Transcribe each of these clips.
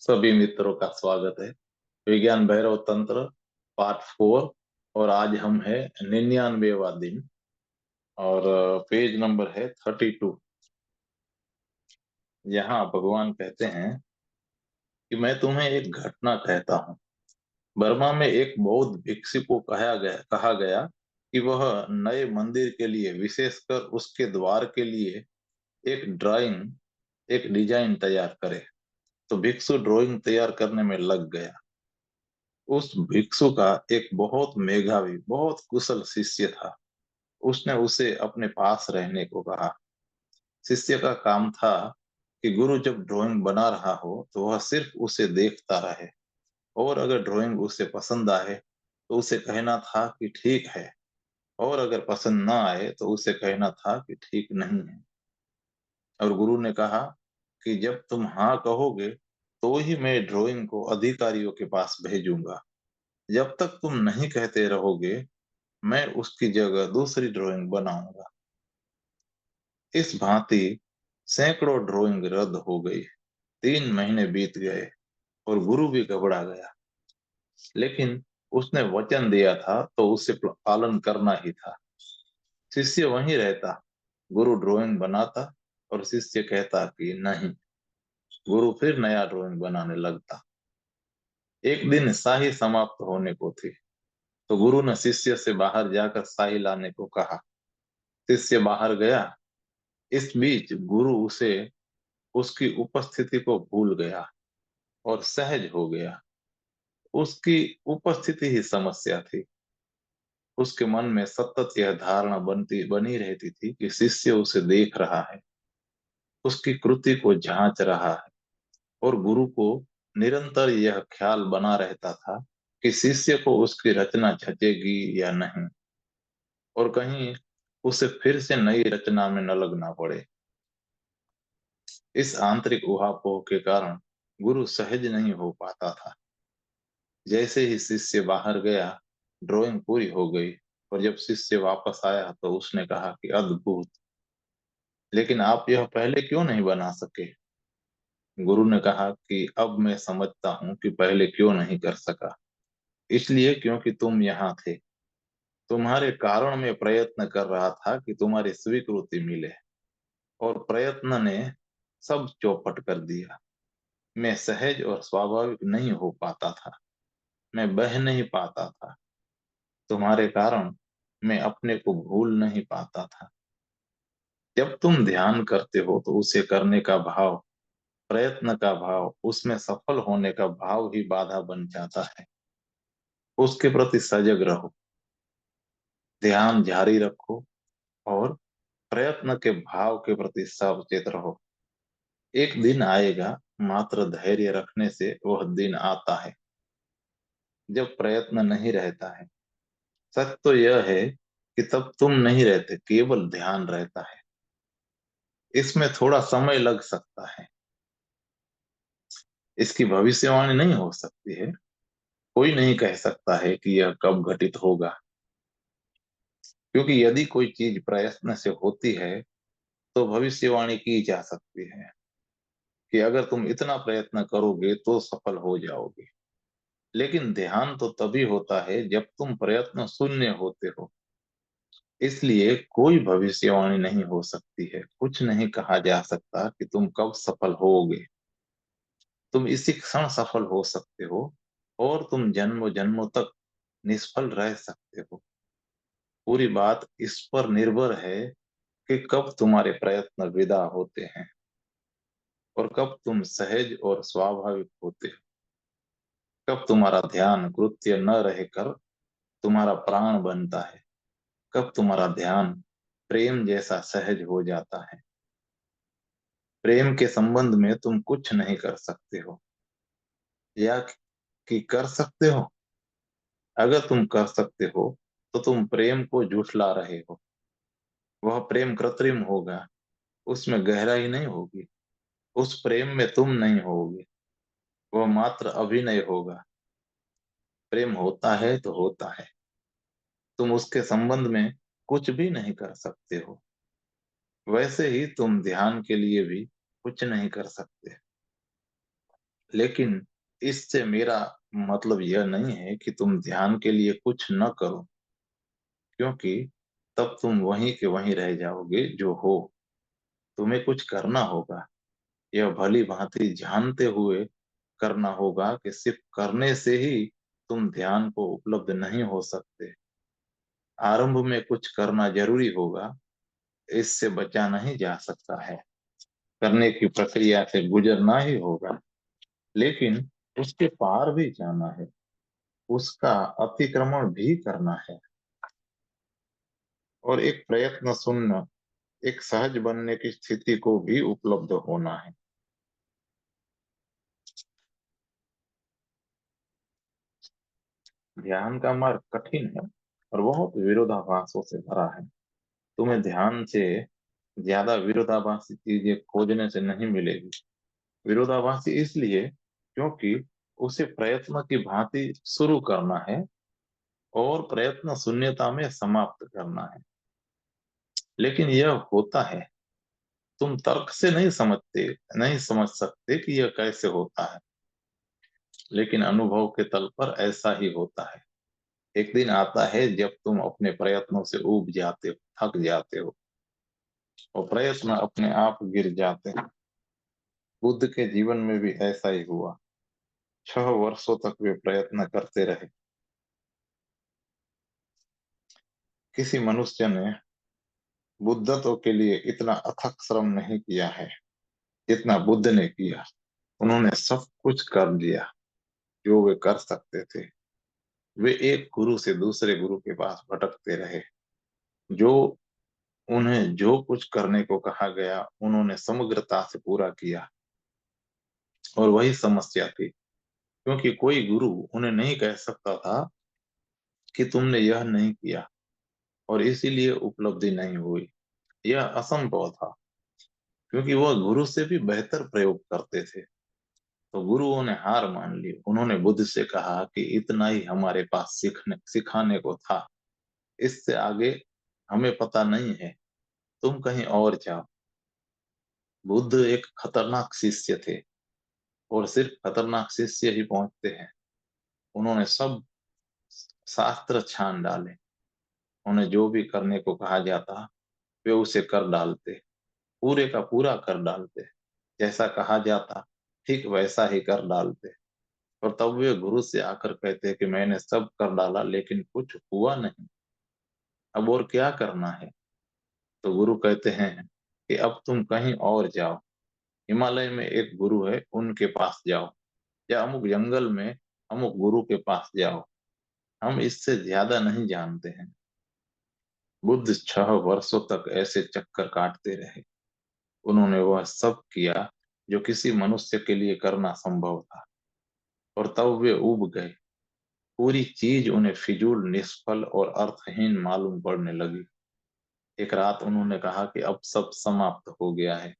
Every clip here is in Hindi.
सभी मित्रों का स्वागत है। विज्ञान भैरव तंत्र पार्ट 4। और आज हम है 99वां दिन। और पेज नंबर है 32। यहाँ भगवान कहते हैं कि मैं तुम्हें एक घटना कहता हूँ। बर्मा में एक बौद्ध भिक्षु को कहा गया कि वह नए मंदिर के लिए, विशेषकर उसके द्वार के लिए एक डिजाइन तैयार करे। तो भिक्षु ड्राइंग तैयार करने में लग गया। उस भिक्षु का एक बहुत मेधावी, बहुत कुशल शिष्य था। उसने उसे अपने पास रहने को कहा। शिष्य का काम था कि गुरु जब ड्राइंग बना रहा हो तो वह सिर्फ उसे देखता रहे, और अगर ड्राइंग उसे पसंद आए तो उसे कहना था कि ठीक है, और अगर पसंद ना आए तो उसे कहना था कि ठीक नहीं है। और गुरु ने कहा कि जब तुम हाँ कहोगे तो ही मैं ड्राइंग को अधिकारियों के पास भेजूंगा। जब तक तुम नहीं कहते रहोगे, मैं उसकी जगह दूसरी ड्राइंग बनाऊंगा। इस भांति सैकड़ों ड्राइंग रद्द हो गई। 3 महीने बीत गए और गुरु भी घबरा गया। लेकिन उसने वचन दिया था तो उसे पालन करना ही था। शिष्य वहीं रहता, गुरु ड्राइंग बनाता और शिष्य कहता कि नहीं। गुरु फिर नया ड्राइंग बनाने लगता। एक दिन स्याही समाप्त होने को थी, तो गुरु ने शिष्य से बाहर जाकर स्याही लाने को कहा। शिष्य बाहर गया। इस बीच गुरु उसे उसकी उपस्थिति को भूल गया और सहज हो गया। उसकी उपस्थिति ही समस्या थी। उसके मन में सतत यह धारणा बनी रहती थी कि शिष्य उसे देख रहा है, उसकी कृति को जांच रहा है। और गुरु को निरंतर यह ख्याल बना रहता था कि शिष्य को उसकी रचना जचेगी या नहीं, और कहीं उसे फिर से नई रचना में न लगना पड़े। इस आंतरिक उहापोह के कारण गुरु सहज नहीं हो पाता था। जैसे ही शिष्य बाहर गया, ड्राइंग पूरी हो गई। और जब शिष्य वापस आया तो उसने कहा कि अद्भुत, लेकिन आप यह पहले क्यों नहीं बना सके? गुरु ने कहा कि अब मैं समझता हूँ कि पहले क्यों नहीं कर सका। इसलिए क्योंकि तुम यहाँ थे। तुम्हारे कारण में प्रयत्न कर रहा था कि तुम्हारी स्वीकृति मिले, और प्रयत्न ने सब चौपट कर दिया। मैं सहज और स्वाभाविक नहीं हो पाता था। मैं बह नहीं पाता था। तुम्हारे कारण मैं अपने को भूल नहीं पाता था। जब तुम ध्यान करते हो तो उसे करने का भाव, प्रयत्न का भाव, उसमें सफल होने का भाव ही बाधा बन जाता है। उसके प्रति सजग रहो, ध्यान जारी रखो, और प्रयत्न के भाव के प्रति सचेत रहो। एक दिन आएगा, मात्र धैर्य रखने से वह दिन आता है, जब प्रयत्न नहीं रहता है। सच तो यह है कि तब तुम नहीं रहते, केवल ध्यान रहता है। इसमें थोड़ा समय लग सकता है। इसकी भविष्यवाणी नहीं हो सकती है। कोई नहीं कह सकता है कि यह कब घटित होगा। क्योंकि यदि कोई चीज प्रयत्न से होती है तो भविष्यवाणी की जा सकती है कि अगर तुम इतना प्रयत्न करोगे तो सफल हो जाओगे। लेकिन ध्यान तो तभी होता है जब तुम प्रयत्न शून्य होते हो। इसलिए कोई भविष्यवाणी नहीं हो सकती है। कुछ नहीं कहा जा सकता कि तुम कब सफल होगे। तुम इसी क्षण सफल हो सकते हो, और तुम जन्मों जन्मों तक निष्फल रह सकते हो। पूरी बात इस पर निर्भर है कि कब तुम्हारे प्रयत्न विदा होते हैं, और कब तुम सहज और स्वाभाविक होते हो। कब तुम्हारा ध्यान कृत्य न रहकर तुम्हारा प्राण बनता है। कब तुम्हारा ध्यान प्रेम जैसा सहज हो जाता है। प्रेम के संबंध में तुम कुछ नहीं कर सकते हो, या कि कर सकते हो? अगर तुम कर सकते हो तो तुम प्रेम को झुठला रहे हो। वह प्रेम कृत्रिम होगा, उसमें गहराई नहीं होगी। उस प्रेम में तुम नहीं होगे, वह मात्र अभिनय होगा। प्रेम होता है तो होता है। तुम उसके संबंध में कुछ भी नहीं कर सकते हो। वैसे ही तुम ध्यान के लिए भी कुछ नहीं कर सकते। लेकिन इससे मेरा मतलब यह नहीं है कि तुम ध्यान के लिए कुछ न करो, क्योंकि तब तुम वहीं के वहीं रह जाओगे जो हो। तुम्हें कुछ करना होगा, यह भली भांति जानते हुए करना होगा कि सिर्फ करने से ही तुम ध्यान को उपलब्ध नहीं हो सकते। आरंभ में कुछ करना जरूरी होगा, इससे बचा नहीं जा सकता है। करने की प्रक्रिया से गुजरना ही होगा, लेकिन उसके पार भी जाना है, उसका अतिक्रमण भी करना है। और एक प्रयत्न सुनना, एक सहज बनने की स्थिति को भी उपलब्ध होना है। ध्यान का मार्ग कठिन है और बहुत विरोधाभासों से भरा है। तुम्हें ध्यान से ज्यादा विरोधाभासी चीजें खोजने से नहीं मिलेगी। विरोधाभासी इसलिए क्योंकि उसे प्रयत्न की भांति शुरू करना है और प्रयत्न शून्यता में समाप्त करना है। लेकिन यह होता है, तुम तर्क से नहीं समझ सकते कि यह कैसे होता है, लेकिन अनुभव के तल पर ऐसा ही होता है। एक दिन आता है जब तुम अपने प्रयत्नों से ऊब जाते हो, थक जाते हो और प्रयत्न अपने आप गिर जाते हैं। बुद्ध के जीवन में भी ऐसा ही हुआ। 6 वर्षों तक वे प्रयत्न करते रहे। किसी मनुष्य ने बुद्धत्व के लिए इतना अथक श्रम नहीं किया है जितना बुद्ध ने किया। उन्होंने सब कुछ कर लिया जो वे कर सकते थे। वे एक गुरु से दूसरे गुरु के पास भटकते रहे। जो उन्हें जो कुछ करने को कहा गया उन्होंने समग्रता से पूरा किया। और वही समस्या थी, क्योंकि कोई गुरु उन्हें नहीं कह सकता था कि तुमने यह नहीं किया और इसीलिए उपलब्धि नहीं हुई। यह असंभव था, क्योंकि वह गुरु से भी बेहतर प्रयोग करते थे। तो गुरुओं ने हार मान ली। उन्होंने बुद्ध से कहा कि इतना ही हमारे पास सीखने सिखाने को था, इससे आगे हमें पता नहीं है, तुम कहीं और जाओ। बुद्ध एक खतरनाक शिष्य थे और सिर्फ खतरनाक शिष्य ही पहुंचते हैं। उन्होंने सब शास्त्र छान डाले। उन्हें जो भी करने को कहा जाता वे उसे कर डालते, पूरे का पूरा कर डालते। जैसा कहा जाता ठीक वैसा ही कर डालते। और तब वे गुरु से आकर कहते कि मैंने सब कर डाला लेकिन कुछ हुआ नहीं, अब और क्या करना है। तो गुरु कहते हैं कि अब तुम कहीं और जाओ। हिमालय में एक गुरु है, उनके पास जाओ, या अमुक जंगल में अमुक गुरु के पास जाओ। हम इससे ज्यादा नहीं जानते हैं। बुद्ध 6 वर्षों तक ऐसे चक्कर काटते रहे। उन्होंने वह सब किया जो किसी मनुष्य के लिए करना संभव था, और तब वे ऊब गए। पूरी चीज उन्हें फिजूल, निष्फल और अर्थहीन मालूम पड़ने लगी। एक रात उन्होंने कहा कि अब सब समाप्त हो गया है,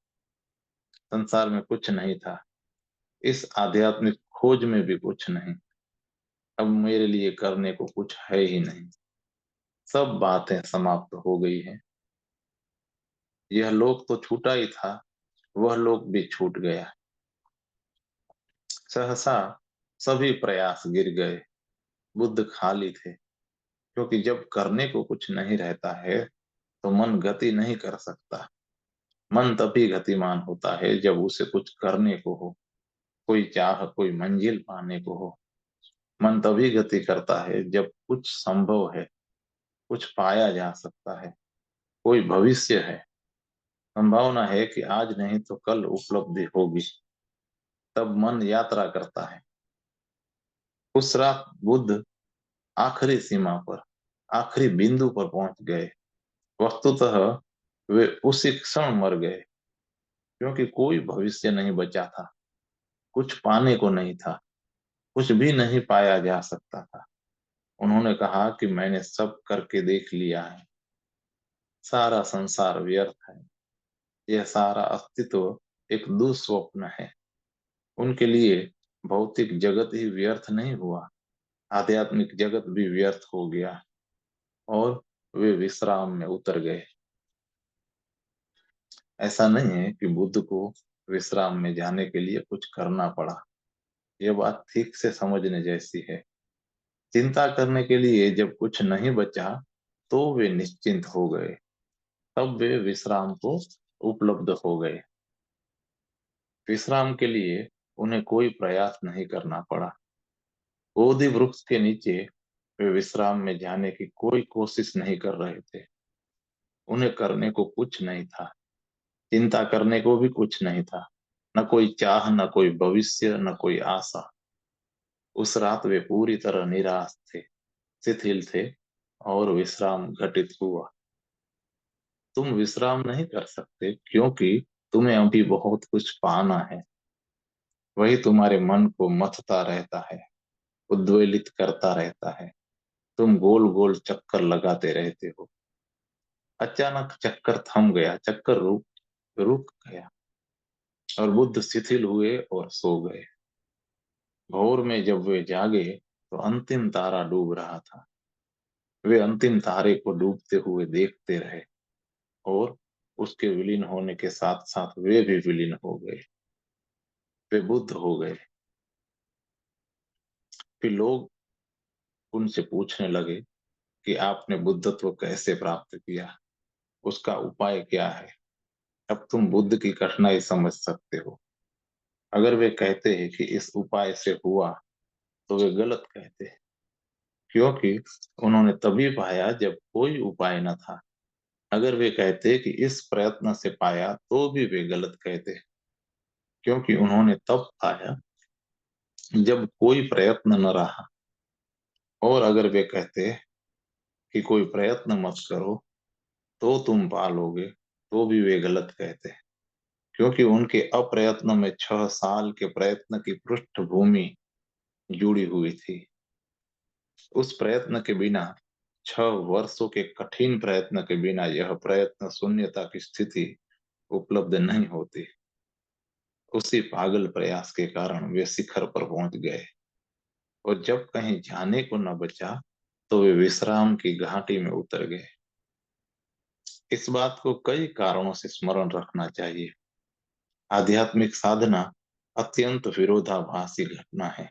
संसार में कुछ नहीं था, इस आध्यात्मिक खोज में भी कुछ नहीं। अब मेरे लिए करने को कुछ है ही नहीं, सब बातें समाप्त हो गई हैं। यह लोक तो छूटा ही था, वह लोक भी छूट गया। सहसा सभी प्रयास गिर गए। बुद्ध खाली थे, क्योंकि जब करने को कुछ नहीं रहता है तो मन गति नहीं कर सकता। मन तभी गतिमान होता है जब उसे कुछ करने को हो, कोई चाह, कोई मंजिल पाने को हो। मन तभी गति करता है जब कुछ संभव है, कुछ पाया जा सकता है, कोई भविष्य है, संभावना है कि आज नहीं तो कल उपलब्धि होगी। तब मन यात्रा करता है। उस रात बुद्ध आखिरी सीमा पर, आखिरी बिंदु पर पहुंच गए। वस्तुतः वे उसी क्षण मर गए, क्योंकि कोई भविष्य नहीं बचा था, कुछ पाने को नहीं था, कुछ भी नहीं पाया जा सकता था। उन्होंने कहा कि मैंने सब करके देख लिया है, सारा संसार व्यर्थ है, यह सारा अस्तित्व एक दुस्वप्न है। उनके लिए भौतिक जगत ही व्यर्थ नहीं हुआ, आध्यात्मिक जगत भी व्यर्थ हो गया, और वे विश्राम में उतर गए। ऐसा नहीं है कि बुद्ध को विश्राम में जाने के लिए कुछ करना पड़ा। ये बात ठीक से समझने जैसी है। चिंता करने के लिए जब कुछ नहीं बचा, तो वे निश्चिंत हो गए। तब वे विश्राम को उपलब्ध हो गए। विश्राम के लिए उन्हें कोई प्रयास नहीं करना पड़ा। बोधि वृक्ष के नीचे वे विश्राम में जाने की कोई कोशिश नहीं कर रहे थे। उन्हें करने को कुछ नहीं था, चिंता करने को भी कुछ नहीं था। न कोई चाह, न कोई भविष्य, न कोई आशा। उस रात वे पूरी तरह निराश थे, शिथिल थे, और विश्राम घटित हुआ। तुम विश्राम नहीं कर सकते क्योंकि तुम्हें अभी बहुत कुछ पाना है। वही तुम्हारे मन को मथता रहता है, उद्वेलित करता रहता है। तुम गोल गोल चक्कर लगाते रहते हो। अचानक चक्कर थम गया, चक्कर रुक रुक गया, और बुद्ध शिथिल हुए और सो गए। भोर में जब वे जागे तो अंतिम तारा डूब रहा था। वे अंतिम तारे को डूबते हुए देखते रहे, और उसके विलीन होने के साथ साथ वे भी विलीन हो गए। वे बुद्ध हो गए। फिर लोग उनसे पूछने लगे कि आपने बुद्धत्व कैसे प्राप्त किया, उसका उपाय क्या है। अब तुम बुद्ध की कठिनाई समझ सकते हो। अगर वे कहते हैं कि इस उपाय से हुआ, तो वे गलत कहते हैं, क्योंकि उन्होंने तभी पाया जब कोई उपाय न था। अगर वे कहते कि इस प्रयत्न से पाया, तो भी वे गलत कहते, क्योंकि उन्होंने तब पाया जब कोई प्रयत्न न रहा। और अगर वे कहते कि कोई प्रयत्न मत करो तो तुम पालोगे, तो भी वे गलत कहते, क्योंकि उनके अप्रयत्न में 6 साल के प्रयत्न की पृष्ठभूमि जुड़ी हुई थी। उस प्रयत्न के बिना, 6 वर्षों के कठिन प्रयत्न के बिना, यह प्रयत्न शून्यता की स्थिति उपलब्ध नहीं होती। उसी पागल प्रयास के कारण वे शिखर पर पहुंच गए, और जब कहीं जाने को न बचा, तो वे विश्राम की घाटी में उतर गए। इस बात को कई कारणों से स्मरण रखना चाहिए। आध्यात्मिक साधना अत्यंत विरोधाभासी घटना है।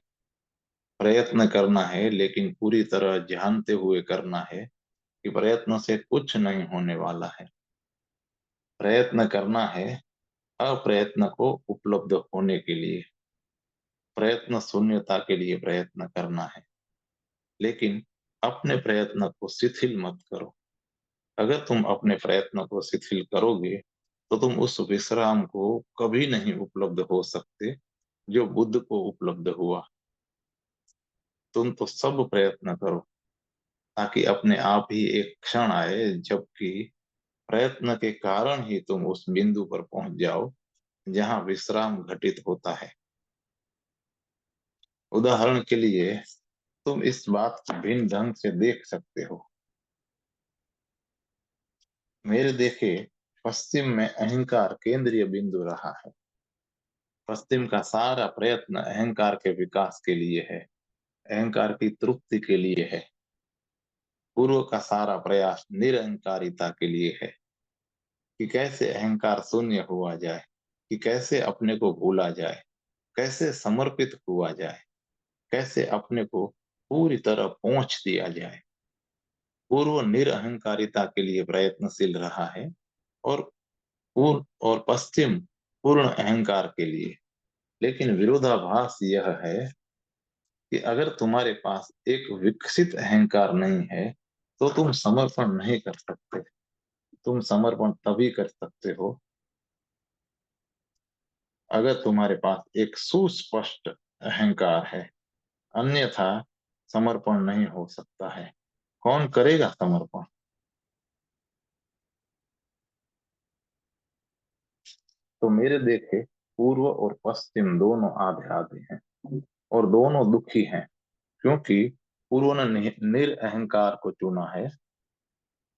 प्रयत्न करना है, लेकिन पूरी तरह जानते हुए करना है कि प्रयत्न से कुछ नहीं होने वाला है। प्रयत्न करना है अप्रयत्न को उपलब्ध होने के लिए। प्रयत्न शून्यता के लिए प्रयत्न करना है, लेकिन अपने प्रयत्न को शिथिल मत करो। अगर तुम अपने प्रयत्न को शिथिल करोगे, तो तुम उस विश्राम को कभी नहीं उपलब्ध हो सकते जो बुद्ध को उपलब्ध हुआ। तुम तो सब प्रयत्न करो, ताकि अपने आप ही एक क्षण आए जबकि प्रयत्न के कारण ही तुम उस बिंदु पर पहुंच जाओ जहां विश्राम घटित होता है। उदाहरण के लिए, तुम इस बात को भिन्न ढंग से देख सकते हो। मेरे देखे पश्चिम में अहंकार केंद्रीय बिंदु रहा है। पश्चिम का सारा प्रयत्न अहंकार के विकास के लिए है, अहंकार की तृप्ति के लिए है। पूर्व का सारा प्रयास निरअहंकारिता के लिए है, कि कैसे अहंकार शून्य हुआ जाए, कि कैसे अपने को भूला जाए, कैसे समर्पित हुआ जाए, कैसे अपने को पूरी तरह पहुंच दिया जाए। पूर्व निरअहंकारिता के लिए प्रयत्नशील रहा है, और पूर्व और पश्चिम पूर्ण अहंकार के लिए। लेकिन विरोधाभास यह है कि अगर तुम्हारे पास एक विकसित अहंकार नहीं है, तो तुम समर्पण नहीं कर सकते। तुम समर्पण तभी कर सकते हो अगर तुम्हारे पास एक सुस्पष्ट अहंकार है, अन्यथा समर्पण नहीं हो सकता है। कौन करेगा समर्पण? तो मेरे देखे पूर्व और पश्चिम दोनों आधे आधे हैं, और दोनों दुखी हैं, क्योंकि पूर्व ने निरअहंकार को चुना है,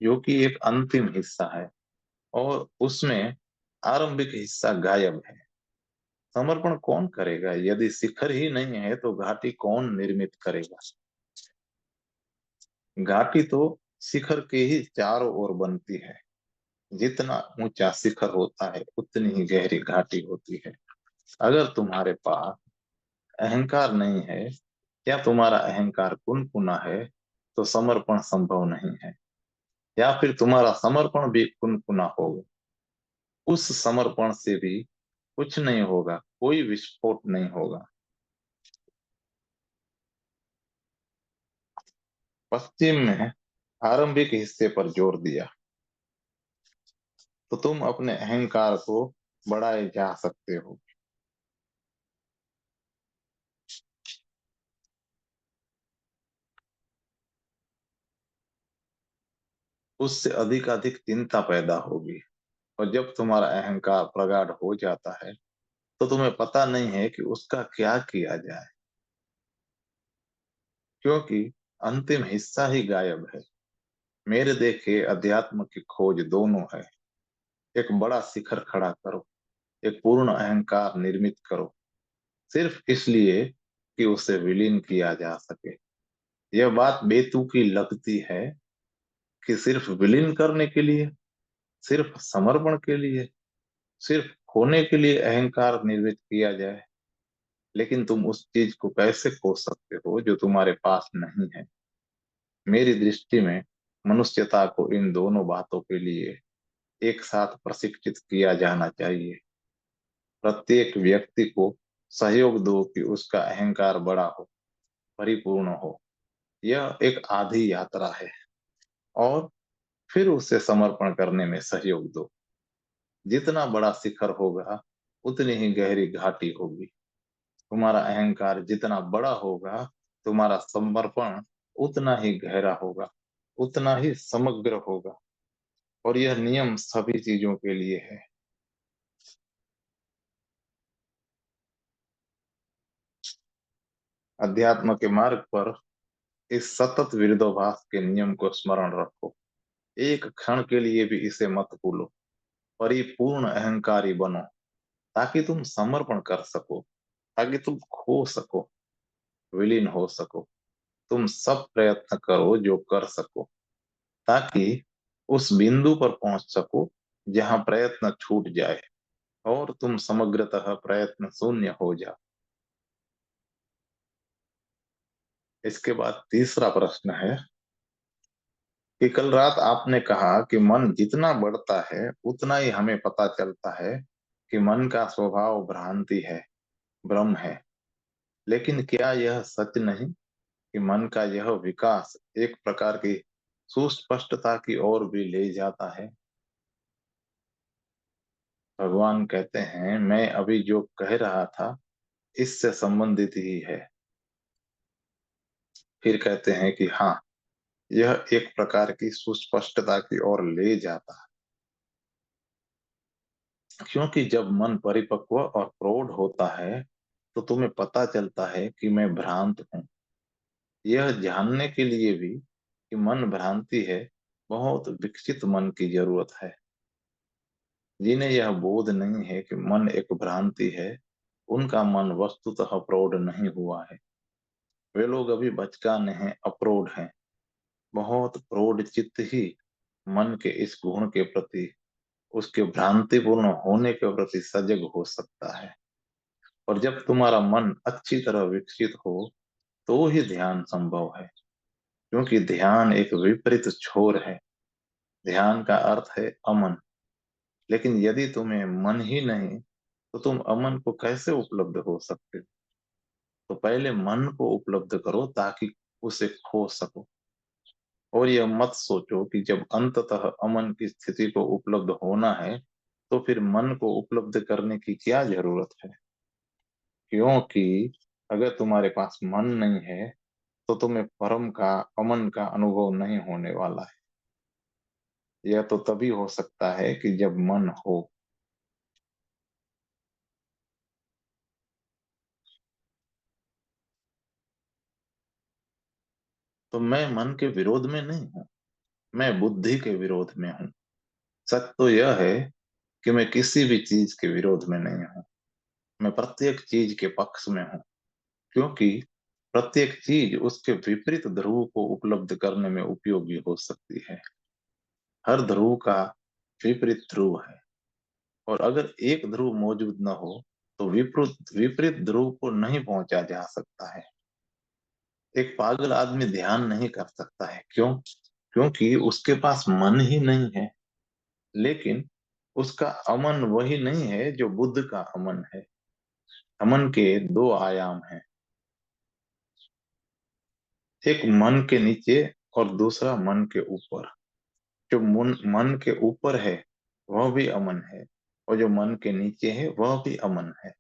जो कि एक अंतिम हिस्सा है, और उसमें आरंभिक हिस्सा गायब है। समर्पण कौन करेगा? यदि शिखर ही नहीं है, तो घाटी कौन निर्मित करेगा? घाटी तो शिखर के ही चारों ओर बनती है। जितना ऊंचा शिखर होता है, उतनी ही गहरी घाटी होती है। अगर तुम्हारे पास अहंकार नहीं है, या तुम्हारा अहंकार कुनकुना है, तो समर्पण संभव नहीं है। या फिर तुम्हारा समर्पण भी कुनकुना होगा, उस समर्पण से भी कुछ नहीं होगा, कोई विस्फोट नहीं होगा। पश्चिम ने आरंभिक हिस्से पर जोर दिया, तो तुम अपने अहंकार को बढ़ाए जा सकते हो। उससे अधिक अधिक चिंता पैदा होगी। और जब तुम्हारा अहंकार प्रगाढ़ हो जाता है, तो तुम्हें पता नहीं है कि उसका क्या किया जाए, क्योंकि अंतिम हिस्सा ही गायब है। मेरे देखे अध्यात्म की खोज दोनों है। एक बड़ा शिखर खड़ा करो, एक पूर्ण अहंकार निर्मित करो, सिर्फ इसलिए कि उसे विलीन किया जा सके। यह बात बेतुकी लगती है कि सिर्फ विलीन करने के लिए, सिर्फ समर्पण के लिए, सिर्फ खोने के लिए अहंकार निर्मित किया जाए। लेकिन तुम उस चीज को कैसे खो सकते हो जो तुम्हारे पास नहीं है? मेरी दृष्टि में मनुष्यता को इन दोनों बातों के लिए एक साथ प्रशिक्षित किया जाना चाहिए। प्रत्येक व्यक्ति को सहयोग दो कि उसका अहंकार बड़ा हो, परिपूर्ण हो। यह एक आधी यात्रा है। और फिर उसे समर्पण करने में सहयोग दो। जितना बड़ा शिखर होगा, उतनी ही गहरी घाटी होगी। तुम्हारा अहंकार जितना बड़ा होगा, तुम्हारा समर्पण उतना ही गहरा होगा, उतना ही समग्र होगा। और यह नियम सभी चीजों के लिए है। अध्यात्म के मार्ग पर इस सतत विरोधाभास के नियम को स्मरण रखो। एक क्षण के लिए भी इसे मत भूलो। परिपूर्ण अहंकारी बनो, ताकि तुम समर्पण कर सको, ताकि तुम खो सको, विलीन हो सको। तुम सब प्रयत्न करो जो कर सको, ताकि उस बिंदु पर पहुंच सको जहां प्रयत्न छूट जाए और तुम समग्रतः प्रयत्न शून्य हो जाओ। इसके बाद तीसरा प्रश्न है कि कल रात आपने कहा कि मन जितना बढ़ता है, उतना ही हमें पता चलता है कि मन का स्वभाव भ्रांति है, भ्रम है। लेकिन क्या यह सच नहीं कि मन का यह विकास एक प्रकार की सुस्पष्टता की ओर भी ले जाता है? भगवान कहते हैं, मैं अभी जो कह रहा था इससे संबंधित ही है। फिर कहते हैं कि हाँ, यह एक प्रकार की सुस्पष्टता की ओर ले जाता है, क्योंकि जब मन परिपक्व और प्रौढ़ होता है, तो तुम्हें पता चलता है कि मैं भ्रांत हूँ। यह जानने के लिए भी कि मन भ्रांति है, बहुत विकसित मन की जरूरत है। जिन्हें यह बोध नहीं है कि मन एक भ्रांति है, उनका मन वस्तुतः प्रौढ़ नहीं हुआ है। वे लोग अभी बचकाने हैं, अप्रौढ़ हैं। बहुत प्रौढ़ चित्त ही मन के इस गुण के प्रति, उसके भ्रांतिपूर्ण होने के प्रति सजग हो सकता है। और जब तुम्हारा मन अच्छी तरह विकसित हो, तो ही ध्यान संभव है। क्योंकि ध्यान एक विपरीत छोर है। ध्यान का अर्थ है अमन। लेकिन यदि तुम्हें मन ही नहीं, तो तुम अमन को कैसे उपलब्ध हो सकते हो? तो पहले मन को उपलब्ध करो, ताकि उसे खो सको। और यह मत सोचो कि जब अंततः अमन की स्थिति को उपलब्ध होना है, तो फिर मन को उपलब्ध करने की क्या जरूरत है? क्योंकि अगर तुम्हारे पास मन नहीं है, तो तुम्हें परम का, अमन का अनुभव नहीं होने वाला है। यह तो तभी हो सकता है कि जब मन हो। तो मैं मन के विरोध में नहीं हूँ, मैं बुद्धि के विरोध में हूँ। सच तो यह है कि मैं किसी भी चीज के विरोध में नहीं हूँ। मैं प्रत्येक चीज के पक्ष में हूँ, क्योंकि प्रत्येक चीज उसके विपरीत ध्रुव को उपलब्ध करने में उपयोगी हो सकती है। हर ध्रुव का विपरीत ध्रुव है। और अगर एक ध्रुव मौजूद न हो, तो विपरीत विपरीत ध्रुव को नहीं पहुंचा जा सकता है। एक पागल आदमी ध्यान नहीं कर सकता है, क्यों? क्योंकि उसके पास मन ही नहीं है। लेकिन उसका अमन वही नहीं है जो बुद्ध का अमन है। अमन के दो आयाम हैं, एक मन के नीचे और दूसरा मन के ऊपर। जो मन के ऊपर है वह भी अमन है, और जो मन के नीचे है वह भी अमन है।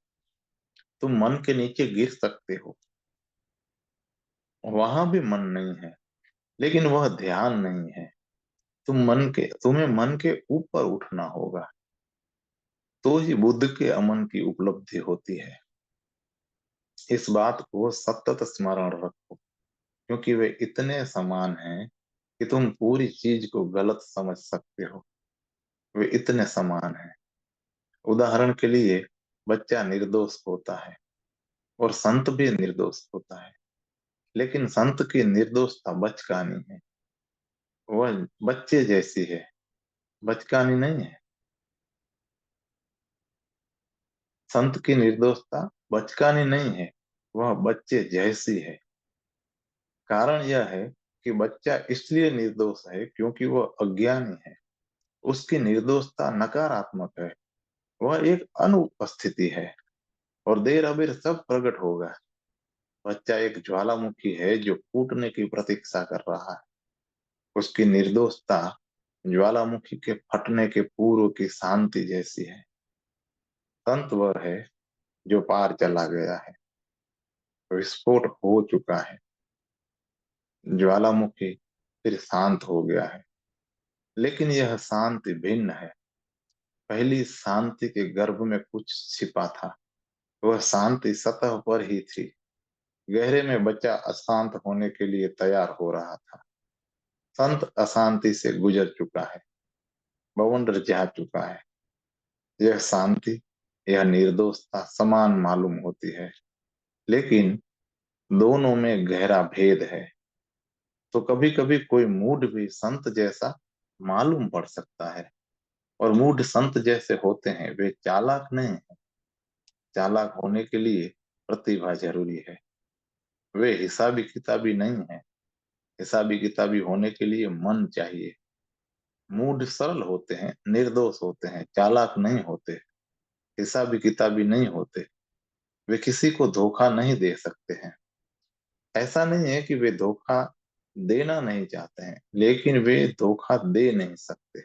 तुम मन के नीचे गिर सकते हो, वहां भी मन नहीं है, लेकिन वह ध्यान नहीं है। तुम्हें मन के ऊपर उठना होगा, तो ही बुद्ध के अमन की उपलब्धि होती है। इस बात को सतत स्मरण रखो, क्योंकि वे इतने समान हैं कि तुम पूरी चीज को गलत समझ सकते हो। वे इतने समान हैं। उदाहरण के लिए, बच्चा निर्दोष होता है और संत भी निर्दोष होता है, लेकिन संत की निर्दोषता बचकानी है। वह बच्चे जैसी है, बचकानी नहीं है। संत की निर्दोषता बचकानी नहीं है, वह बच्चे जैसी है। कारण यह है कि बच्चा इसलिए निर्दोष है क्योंकि वह अज्ञानी है। उसकी निर्दोषता नकारात्मक है, वह एक अनुपस्थिति है, और देर अबेर सब प्रकट होगा। बच्चा एक ज्वालामुखी है जो फूटने की प्रतीक्षा कर रहा है। उसकी निर्दोषता ज्वालामुखी के फटने के पूर्व की शांति जैसी है। संत वह है जो पार चला गया है, विस्फोट हो चुका है, ज्वालामुखी फिर शांत हो गया है। लेकिन यह शांति भिन्न है। पहली शांति के गर्भ में कुछ छिपा था। वह शांति सतह पर ही थी। गहरे में बच्चा अशांत होने के लिए तैयार हो रहा था। संत अशांति से गुजर चुका है, बवंडर जा चुका है। यह शांति, यह निर्दोषता समान मालूम होती है, लेकिन दोनों में गहरा भेद है। तो कभी कभी कोई मूड भी संत जैसा मालूम पड़ सकता है, और मूड संत जैसे होते हैं। वे चालाक नहीं है। चालाक होने के लिए प्रतिभा जरूरी है। वे हिसाबी किताबी नहीं है। हिसाबी किताबी होने के लिए मन चाहिए। मूड सरल होते हैं, निर्दोष होते हैं, चालाक नहीं होते, हिसाबी किताबी नहीं होते। वे किसी को धोखा नहीं दे सकते हैं। ऐसा नहीं है कि वे धोखा देना नहीं चाहते हैं, लेकिन वे धोखा दे नहीं सकते।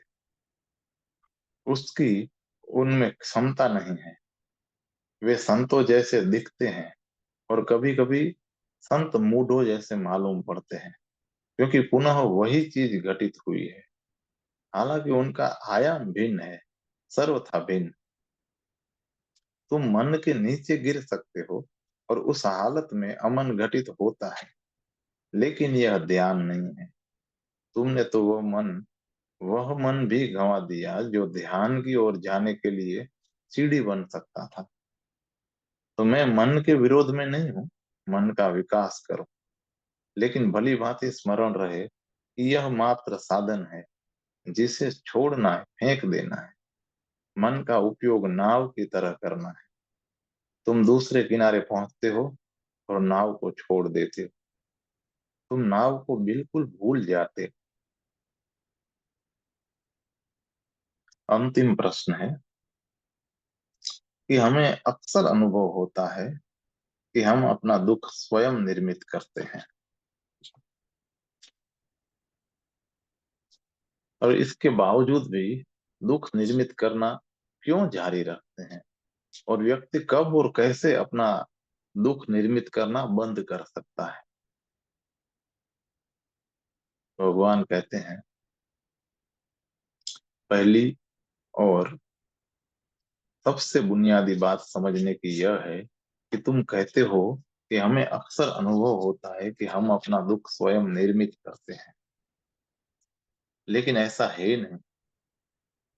उसकी उनमें क्षमता नहीं है। वे संतों जैसे दिखते हैं, और कभी कभी संत मूढ़ों जैसे मालूम पड़ते हैं, क्योंकि पुनः वही चीज घटित हुई है। हालांकि उनका आयाम भिन्न है, सर्वथा भिन्न। तुम मन के नीचे गिर सकते हो, और उस हालत में अमन घटित होता है, लेकिन यह ध्यान नहीं है। तुमने तो वह मन भी गंवा दिया जो ध्यान की ओर जाने के लिए सीढ़ी बन सकता था। तो मैं मन के विरोध में नहीं हूं। मन का विकास करो, लेकिन भली भांति स्मरण रहे कि यह मात्र साधन है, जिसे छोड़ना है, फेंक देना है। मन का उपयोग नाव की तरह करना है। तुम दूसरे किनारे पहुंचते हो और नाव को छोड़ देते हो। तुम नाव को बिल्कुल भूल जाते हो। अंतिम प्रश्न है कि हमें अक्सर अनुभव होता है कि हम अपना दुख स्वयं निर्मित करते हैं, और इसके बावजूद भी दुख निर्मित करना क्यों जारी रखते हैं? और व्यक्ति कब और कैसे अपना दुख निर्मित करना बंद कर सकता है? भगवान कहते हैं, पहली और सबसे बुनियादी बात समझने की यह है कि तुम कहते हो कि हमें अक्सर अनुभव होता है कि हम अपना दुख स्वयं निर्मित करते हैं, लेकिन ऐसा है नहीं।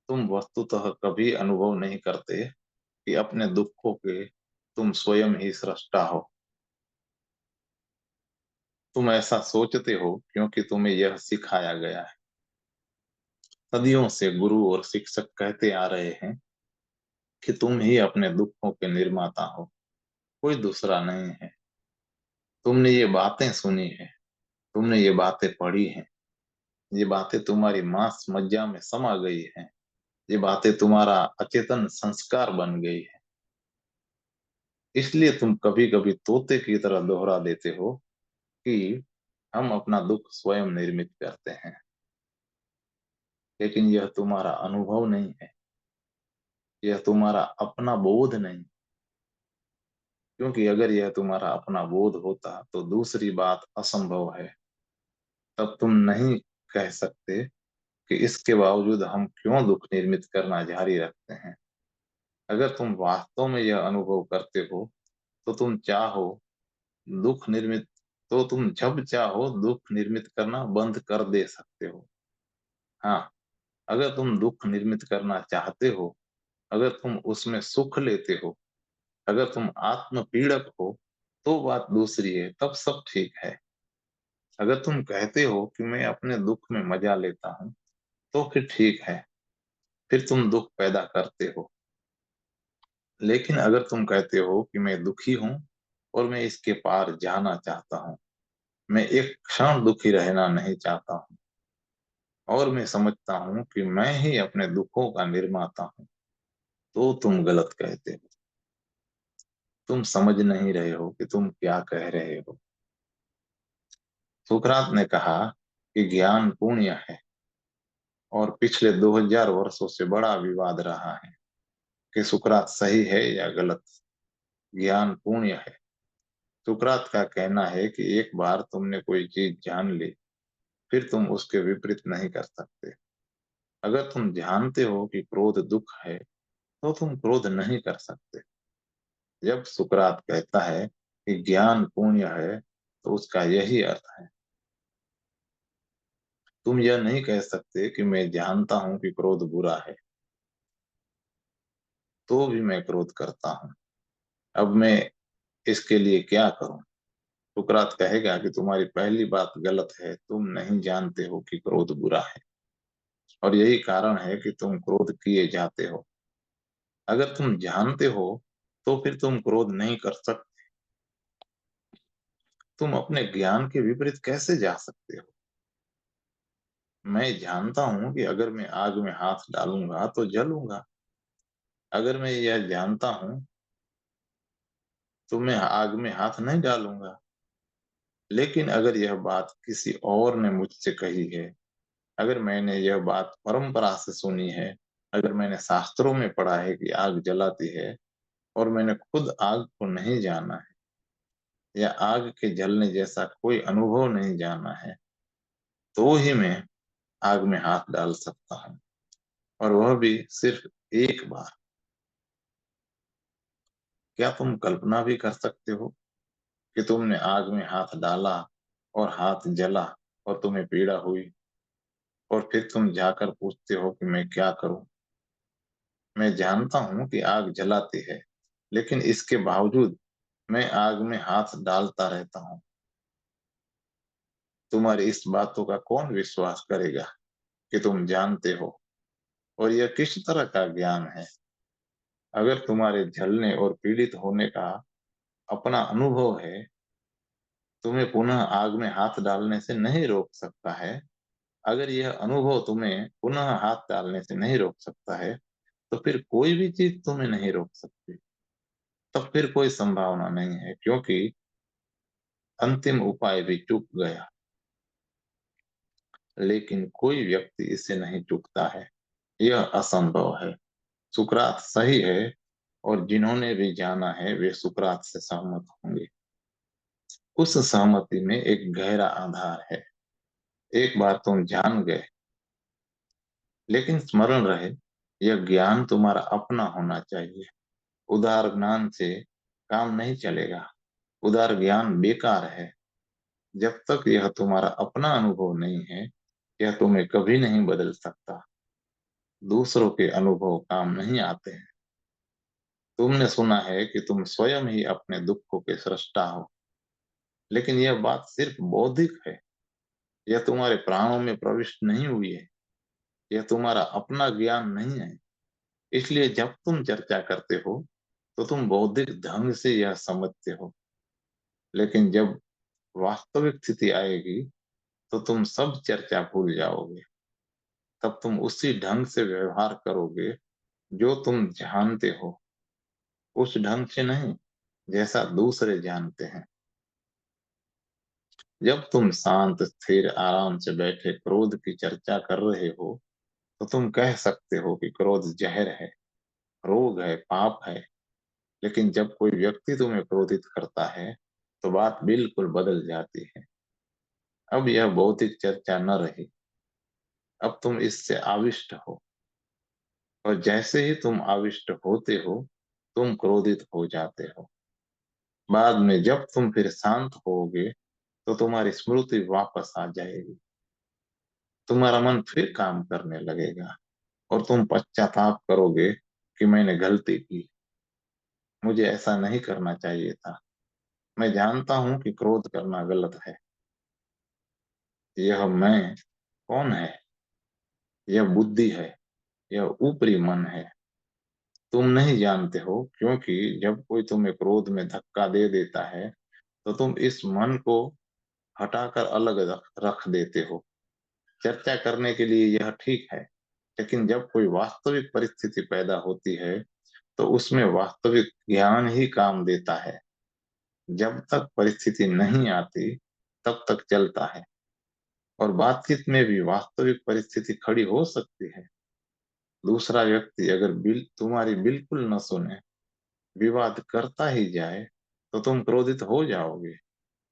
तुम वस्तुतः कभी अनुभव नहीं करते कि अपने दुखों के तुम स्वयं ही सृष्टा हो। तुम ऐसा सोचते हो क्योंकि तुम्हें यह सिखाया गया है। सदियों से गुरु और शिक्षक कहते आ रहे हैं कि तुम ही अपने दुखों के निर्माता हो, कोई दूसरा नहीं है। तुमने ये बातें सुनी है, तुमने ये बातें पढ़ी हैं, ये बातें तुम्हारी मांस मज्जा में समा गई हैं, ये बातें तुम्हारा अचेतन संस्कार बन गई है। इसलिए तुम कभी कभी तोते की तरह दोहरा देते हो कि हम अपना दुख स्वयं निर्मित करते हैं। लेकिन यह तुम्हारा अनुभव नहीं है, यह तुम्हारा अपना बोध नहीं। क्योंकि अगर यह तुम्हारा अपना बोध होता तो दूसरी बात असंभव है। तब तुम नहीं कह सकते कि इसके बावजूद हम क्यों दुख निर्मित करना जारी रखते हैं। अगर तुम वास्तव में यह अनुभव करते हो तो तुम चाहो दुख निर्मित तो तुम जब चाहो दुख निर्मित करना बंद कर दे सकते हो। हाँ, अगर तुम दुख निर्मित करना चाहते हो, अगर तुम उसमें सुख लेते हो, अगर तुम आत्म पीड़क हो, तो बात दूसरी है, तब सब ठीक है। अगर तुम कहते हो कि मैं अपने दुख में मजा लेता हूँ, तो फिर ठीक है, फिर तुम दुख पैदा करते हो। लेकिन अगर तुम कहते हो कि मैं दुखी हूँ और मैं इसके पार जाना चाहता हूँ, मैं एक क्षण दुखी रहना नहीं चाहता हूँ, और मैं समझता हूँ कि मैं ही अपने दुखों का निर्माता हूँ, तो तुम गलत कहते हो। तुम समझ नहीं रहे हो कि तुम क्या कह रहे हो। सुकरात ने कहा कि ज्ञान पुण्य है, और पिछले 2000 वर्षों से बड़ा विवाद रहा है कि सुकरात सही है या गलत। ज्ञान पुण्य है। सुकरात का कहना है कि एक बार तुमने कोई चीज जान ली, फिर तुम उसके विपरीत नहीं कर सकते। अगर तुम जानते हो कि क्रोध दुख है, तो तुम क्रोध नहीं कर सकते। जब सुकरात कहता है कि ज्ञान पुण्य है, तो उसका यही अर्थ है। तुम यह नहीं कह सकते कि मैं जानता हूं कि क्रोध बुरा है, तो भी मैं क्रोध करता हूँ। अब मैं इसके लिए क्या करूं? सुकरात कहेगा कि तुम्हारी पहली बात गलत है, तुम नहीं जानते हो कि क्रोध बुरा है, और यही कारण है कि तुम क्रोध किए जाते हो। अगर तुम जानते हो, तो फिर तुम क्रोध नहीं कर सकते। तुम अपने ज्ञान के विपरीत कैसे जा सकते हो? मैं जानता हूं कि अगर मैं आग में हाथ डालूंगा तो जलूंगा। अगर मैं यह जानता हूं, तो मैं आग में हाथ नहीं डालूंगा। लेकिन अगर यह बात किसी और ने मुझसे कही है, अगर मैंने यह बात परंपरा से सुनी है, अगर मैंने शास्त्रों में पढ़ा है कि आग जलाती है, और मैंने खुद आग को नहीं जाना है, या आग के जलने जैसा कोई अनुभव नहीं जाना है, तो ही मैं आग में हाथ डाल सकता हूँ, और वह भी सिर्फ एक बार। क्या तुम कल्पना भी कर सकते हो कि तुमने आग में हाथ डाला और हाथ जला और तुम्हें पीड़ा हुई, और फिर तुम जाकर पूछते हो कि मैं क्या करूं? मैं जानता हूं कि आग जलाती है, लेकिन इसके बावजूद मैं आग में हाथ डालता रहता हूँ। तुम्हारी इस बातों का कौन विश्वास करेगा कि तुम जानते हो? और यह किस तरह का ज्ञान है? अगर तुम्हारे जलने और पीड़ित होने का अपना अनुभव है, तुम्हें पुनः आग में हाथ डालने से नहीं रोक सकता है। अगर यह अनुभव तुम्हें पुनः हाथ डालने से नहीं रोक सकता है, तो फिर कोई भी चीज तुम्हें नहीं रोक सकती। तब फिर कोई संभावना नहीं है, क्योंकि अंतिम उपाय भी चूक गया। लेकिन कोई व्यक्ति इससे नहीं चूकता है। यह असंभव है। सुकरात सही है, और जिन्होंने भी जाना है वे सुकरात से सहमत होंगे। उस सहमति में एक गहरा आधार है। एक बार तुम जान गए, लेकिन स्मरण रहे, यह ज्ञान तुम्हारा अपना होना चाहिए। उदार ज्ञान से काम नहीं चलेगा। उदार ज्ञान बेकार है। जब तक यह तुम्हारा अपना अनुभव नहीं है, यह तुम्हें कभी नहीं बदल सकता। दूसरों के अनुभव काम नहीं आते हैं। तुमने सुना है कि तुम स्वयं ही अपने दुखों के सृष्टा हो, लेकिन यह बात सिर्फ बौद्धिक है। यह तुम्हारे प्राणों में प्रविष्ट नहीं हुई है। यह तुम्हारा अपना ज्ञान नहीं है। इसलिए जब तुम चर्चा करते हो, तो तुम बौद्धिक ढंग से यह समझते हो, लेकिन जब वास्तविक स्थिति आएगी, तो तुम सब चर्चा भूल जाओगे। तब तुम उसी ढंग से व्यवहार करोगे, जो तुम जानते हो, उस ढंग से नहीं, जैसा दूसरे जानते हैं। जब तुम शांत, स्थिर, आराम से बैठे क्रोध की चर्चा कर रहे हो, तो तुम कह सकते हो कि क्रोध जहर है, रोग है, पाप है। लेकिन जब कोई व्यक्ति तुम्हें क्रोधित करता है, तो बात बिल्कुल बदल जाती है। अब यह भौतिक चर्चा न रही, अब तुम इससे आविष्ट हो, और जैसे ही तुम आविष्ट होते हो, तुम क्रोधित हो जाते हो। बाद में जब तुम फिर शांत होगे, तो तुम्हारी स्मृति वापस आ जाएगी, तुम्हारा मन फिर काम करने लगेगा, और तुम पश्चाताप करोगे कि मैंने गलती की, मुझे ऐसा नहीं करना चाहिए था। मैं जानता हूं कि क्रोध करना गलत है। यह मैं कौन है? यह बुद्धि है, यह ऊपरी मन है। तुम नहीं जानते हो, क्योंकि जब कोई तुम्हें क्रोध में धक्का दे देता है, तो तुम इस मन को हटाकर अलग रख देते हो। चर्चा करने के लिए यह ठीक है, लेकिन जब कोई वास्तविक परिस्थिति पैदा होती है, तो उसमें वास्तविक ज्ञान ही काम देता है। जब तक परिस्थिति नहीं आती, तब तक चलता है, और बातचीत में भी वास्तविक परिस्थिति खड़ी हो सकती है। दूसरा व्यक्ति अगर तुम्हारी बिल्कुल न सुने, विवाद करता ही जाए, तो तुम क्रोधित हो जाओगे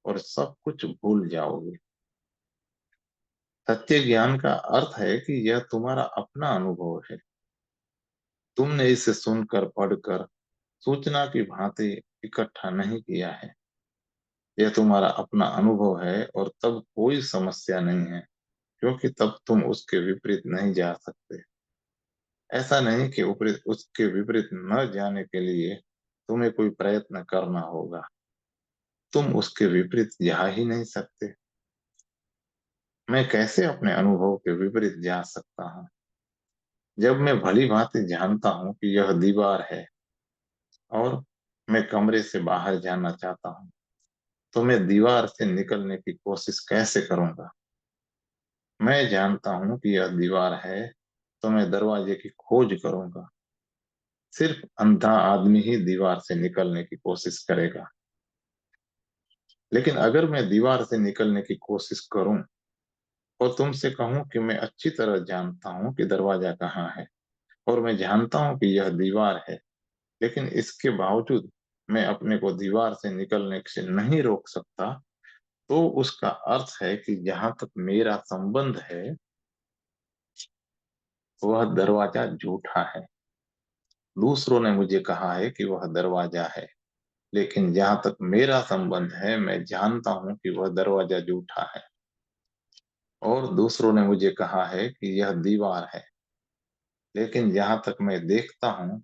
और सब कुछ भूल जाओगे। सत्य ज्ञान का अर्थ है कि यह तुम्हारा अपना अनुभव है। तुमने इसे सुनकर, पढ़कर, सूचना की भांति इकट्ठा नहीं किया है। यह तुम्हारा अपना अनुभव है, और तब कोई समस्या नहीं है, क्योंकि तब तुम उसके विपरीत नहीं जा सकते। ऐसा नहीं कि उपरीत उसके विपरीत न जाने के लिए तुम्हें कोई प्रयत्न करना होगा। तुम उसके विपरीत जा ही नहीं सकते। मैं कैसे अपने अनुभव के विपरीत जा सकता हूँ? जब मैं भली भांति जानता हूँ कि यह दीवार है, और मैं कमरे से बाहर जाना चाहता हूँ, तो मैं दीवार से निकलने की कोशिश कैसे करूंगा? मैं जानता हूँ कि यह दीवार है, तो मैं दरवाजे की खोज करूंगा। सिर्फ अंधा आदमी ही दीवार से निकलने की कोशिश करेगा। लेकिन अगर मैं दीवार से निकलने की कोशिश करूं, और तुमसे कहूं कि मैं अच्छी तरह जानता हूं कि दरवाजा कहाँ है, और मैं जानता हूं कि यह दीवार है, लेकिन इसके बावजूद मैं अपने को दीवार से निकलने से नहीं रोक सकता, तो उसका अर्थ है कि जहां तक मेरा संबंध है, वह दरवाजा झूठा है। दूसरों ने मुझे कहा है कि वह दरवाजा है, लेकिन जहां तक मेरा संबंध है, मैं जानता हूं कि वह दरवाजा झूठा है। और दूसरों ने मुझे कहा है कि यह दीवार है, लेकिन जहां तक मैं देखता हूँ,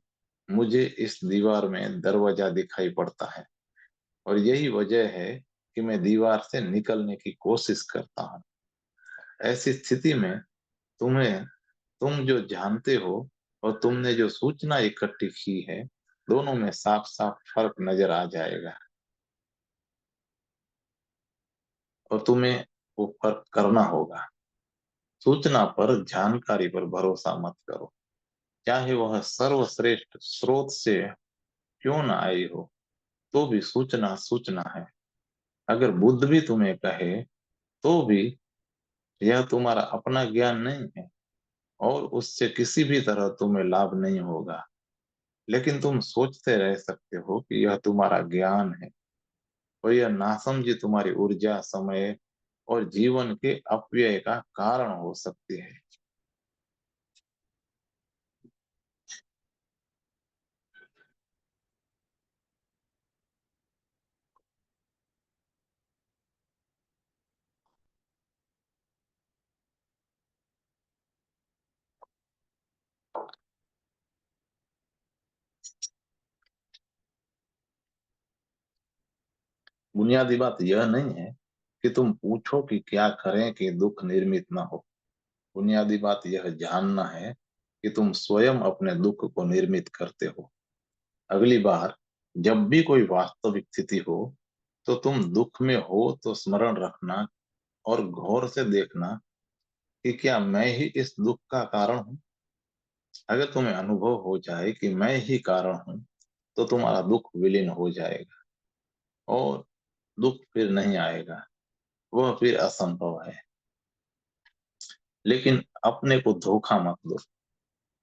मुझे इस दीवार में दरवाजा दिखाई पड़ता है, और यही वजह है कि मैं दीवार से निकलने की कोशिश करता हूँ। ऐसी स्थिति में तुम्हें तुम जो जानते हो, और तुमने जो सूचना इकट्ठी की है, दोनों में साफ साफ फर्क नजर आ जाएगा, और तुम्हें वो फर्क करना होगा। सूचना पर, जानकारी पर भरोसा मत करो, चाहे वह सर्वश्रेष्ठ स्रोत से क्यों न आई हो, तो भी सूचना सूचना है। अगर बुद्ध भी तुम्हें कहे, तो भी यह तुम्हारा अपना ज्ञान नहीं है, और उससे किसी भी तरह तुम्हें लाभ नहीं होगा। लेकिन तुम सोचते रह सकते हो कि यह तुम्हारा ज्ञान है, और यह नासमझी तुम्हारी ऊर्जा, समय और जीवन के अपव्यय का कारण हो सकती है। बुनियादी बात यह नहीं है कि तुम पूछो कि क्या करें कि दुख निर्मित ना हो। बुनियादी बात यह जानना है कि तुम स्वयं अपने दुख को निर्मित करते हो। अगली बार जब भी कोई वास्तविक स्थिति हो, तो तुम दुख में हो तो स्मरण रखना और गौर से देखना कि क्या मैं ही इस दुख का कारण हूँ? अगर तुम्हें अनुभव हो जाए कि मैं ही कारण हूँ, तो तुम्हारा दुख विलीन हो जाएगा और दुख फिर नहीं आएगा, वह फिर असंभव है। लेकिन अपने को धोखा मत दो।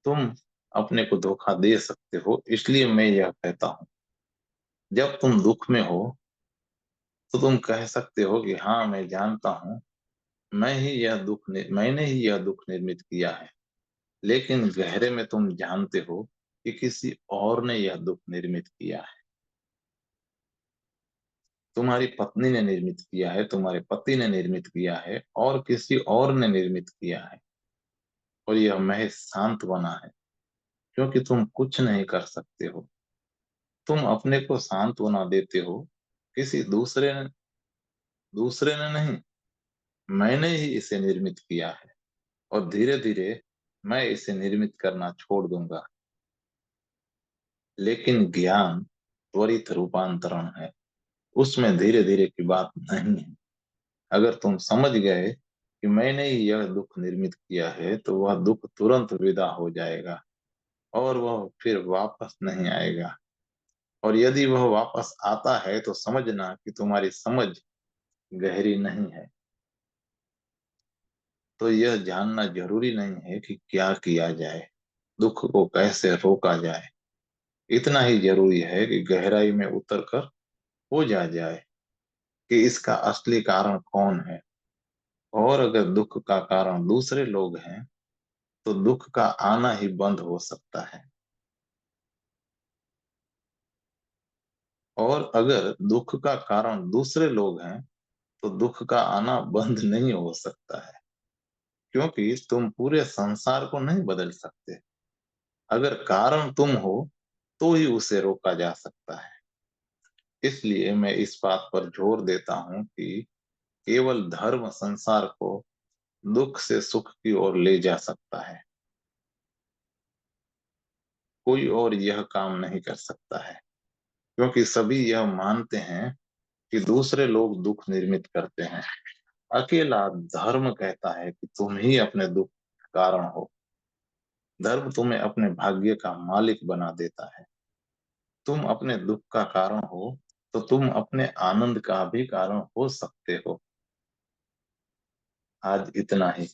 तुम अपने को धोखा दे सकते हो, इसलिए मैं यह कहता हूँ, जब तुम दुख में हो, तो तुम कह सकते हो कि हाँ, मैं जानता हूँ, मैंने ही यह दुख निर्मित किया है। लेकिन गहरे में तुम जानते हो कि किसी और ने यह दुख निर्मित किया है। तुम्हारी पत्नी ने निर्मित किया है, तुम्हारे पति ने निर्मित किया है और किसी और ने निर्मित किया है। और यह महज शांत बना है, क्योंकि तुम कुछ नहीं कर सकते हो। तुम अपने को सांत्वना देते हो, किसी दूसरे ने नहीं, मैंने ही इसे निर्मित किया है और धीरे धीरे मैं इसे निर्मित करना छोड़ दूंगा। लेकिन ज्ञान त्वरित रूपांतरण है, उसमें धीरे धीरे की बात नहीं है। अगर तुम समझ गए कि मैंने ही यह दुख निर्मित किया है, तो वह दुख तुरंत विदा हो जाएगा और वह फिर वापस नहीं आएगा। और यदि वह वापस आता है, तो समझना कि तुम्हारी समझ गहरी नहीं है। तो यह जानना जरूरी नहीं है कि क्या किया जाए, दुख को कैसे रोका जाए। इतना ही जरूरी है कि गहराई में उतर कर हो जाए कि इसका असली कारण कौन है। और अगर दुख का कारण दूसरे लोग हैं, तो दुख का आना ही बंद हो सकता है। और अगर दुख का कारण दूसरे लोग हैं, तो दुख का आना बंद नहीं हो सकता है, क्योंकि तुम पूरे संसार को नहीं बदल सकते। अगर कारण तुम हो, तो ही उसे रोका जा सकता है। इसलिए मैं इस बात पर जोर देता हूँ कि केवल धर्म संसार को दुख से सुख की ओर ले जा सकता है। कोई और यह काम नहीं कर सकता है, क्योंकि सभी यह मानते हैं कि दूसरे लोग दुख निर्मित करते हैं। अकेला धर्म कहता है कि तुम ही अपने दुख का कारण हो। धर्म तुम्हें अपने भाग्य का मालिक बना देता है। तुम अपने दुख का कारण हो, तो तुम अपने आनंद का भी कारण हो सकते हो। आज इतना ही।